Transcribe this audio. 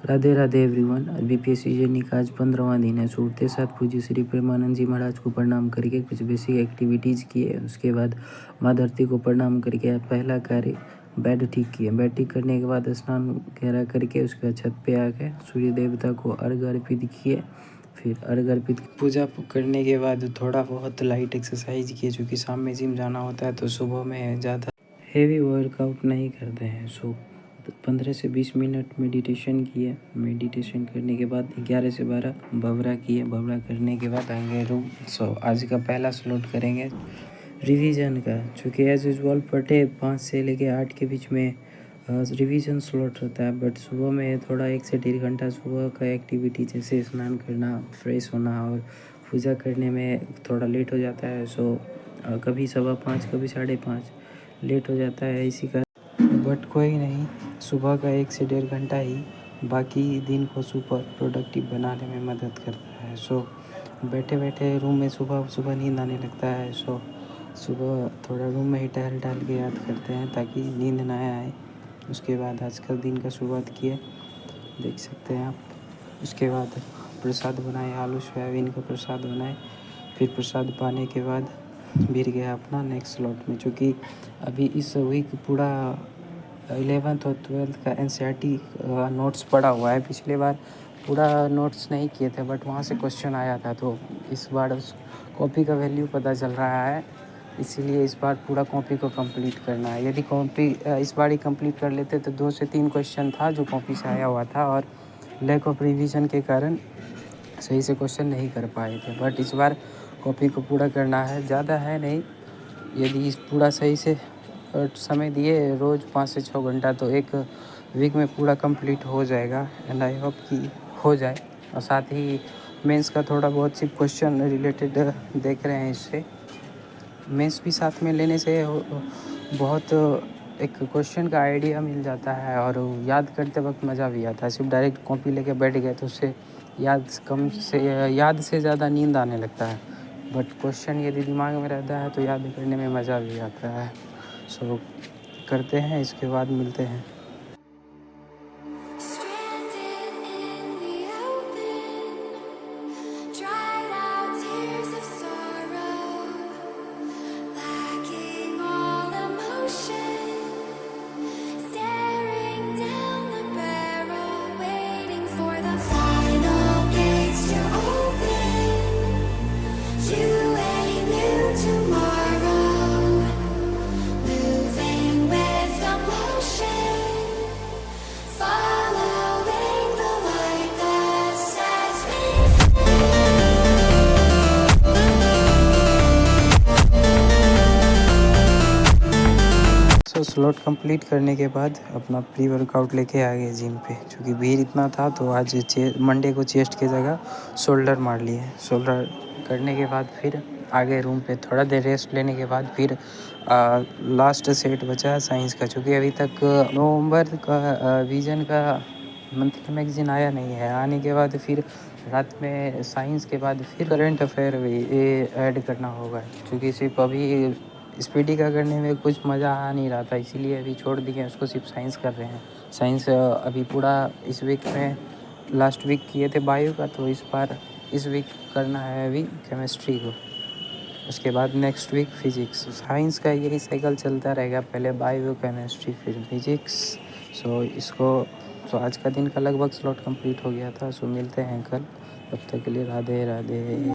Radhe Radhe everyone. BPSC journey का आज 15वां दिन है। सो उठते साथ पूज्य श्री प्रेमानंद जी महाराज को प्रणाम करके कुछ बेसिक एक्टिविटीज़ किए। उसके बाद माँ धरती को प्रणाम करके पहला कार्य बेड ठीक किए। बेड ठीक करने के बाद स्नान वगैरह करके उसके बाद छत पे आ गए, सूर्य देवता को अर्घ्य अर्पित किए। फिर अर्घ्य अर्पित पूजा करने के बाद थोड़ा बहुत लाइट एक्सरसाइज किए, क्योंकि शाम में जिम जाना होता है तो सुबह में ज़्यादा हेवी वर्कआउट नहीं करते हैं। सो 15 से 20 मिनट मेडिटेशन किए। मेडिटेशन करने के बाद 11 से 12 भवरा किए। भवरा करने के बाद आएंगे रूम। आज का पहला स्लॉट करेंगे रिवीजन का, चूँकि एज यूजुअल पढ़े 5 से लेके 8 के बीच में रिवीजन स्लॉट रहता है। बट सुबह में थोड़ा 1 से 1.5 घंटा सुबह का एक्टिविटी, जैसे स्नान करना, फ्रेश होना और पूजा करने में थोड़ा लेट हो जाता है। कभी 5:15 कभी 5:30 लेट हो जाता है इसी का। बट कोई नहीं, सुबह का 1 से 1.5 घंटा ही बाकी दिन को सुपर प्रोडक्टिव बनाने में मदद करता है। बैठे बैठे रूम में सुबह नींद आने लगता है। सुबह थोड़ा रूम में ही टहल के याद करते हैं ताकि नींद ना आए। उसके बाद आज का दिन का शुरुआत किए, देख सकते हैं आप। उसके बाद प्रसाद बनाए, आलू सोयाबीन का प्रसाद बनाए। फिर प्रसाद पाने के बाद गिर गया अपना नेक्स्ट स्लॉट में, चूँकि अभी इस वीक पूरा 11th और 12th का एनसीईआरटी नोट्स पड़ा हुआ है। पिछले बार पूरा नोट्स नहीं किए थे, बट वहाँ से क्वेश्चन आया था, तो इस बार उस कॉपी का वैल्यू पता चल रहा है, इसीलिए इस बार पूरा कॉपी को कंप्लीट करना है। यदि कॉपी इस बार ही कंप्लीट कर लेते तो 2 से 3 क्वेश्चन था जो कॉपी से आया हुआ था, और लैक ऑफ रिवीजन के कारण सही से क्वेश्चन नहीं कर पाए थे। बट इस बार कॉपी को पूरा करना है, ज़्यादा है नहीं। यदि इस पूरा सही से समय दिए, रोज़ 5 से 6 घंटा, तो एक वीक में पूरा कंप्लीट हो जाएगा। एंड आई होप कि हो जाए। और साथ ही मेंस का थोड़ा बहुत सिर्फ क्वेश्चन रिलेटेड देख रहे हैं। इससे मेंस भी साथ में लेने से बहुत एक क्वेश्चन का आइडिया मिल जाता है, और याद करते वक्त मज़ा भी आता है। सिर्फ डायरेक्ट कॉपी लेके बैठ गए तो उससे याद से ज़्यादा नींद आने लगता है। बट क्वेश्चन यदि दिमाग में रहता है तो याद करने में मज़ा भी आता है। करते हैं, इसके बाद मिलते हैं। स्लॉट कंप्लीट करने के बाद अपना प्री वर्कआउट लेके आ गए जिम पे। क्योंकि भीड़ इतना था तो आज मंडे को चेस्ट की जगह शोल्डर मार लिए। शोल्डर करने के बाद फिर आ गए रूम पे। थोड़ा देर रेस्ट लेने के बाद फिर लास्ट सेट बचा साइंस का। चूँकि अभी तक नवंबर का विजन का मंथली मैगजीन आया नहीं है। आने के बाद फिर रात में साइंस के बाद फिर करंट अफेयर भी ऐड करना होगा, क्योंकि सिर्फ अभी स्पीडी का करने में कुछ मज़ा आ नहीं रहा था, इसीलिए अभी छोड़ दिए उसको। सिर्फ साइंस कर रहे हैं। साइंस अभी पूरा इस वीक में, लास्ट वीक किए थे बायो का, तो इस वीक करना है अभी केमिस्ट्री को। उसके बाद नेक्स्ट वीक फिजिक्स। साइंस का यही साइकिल चलता रहेगा, पहले बायो, केमिस्ट्री, फिर फिजिक्स। आज का दिन का लगभग स्लॉट कंप्लीट हो गया था। मिलते हैं कल, तब तक के लिए राधे राधे।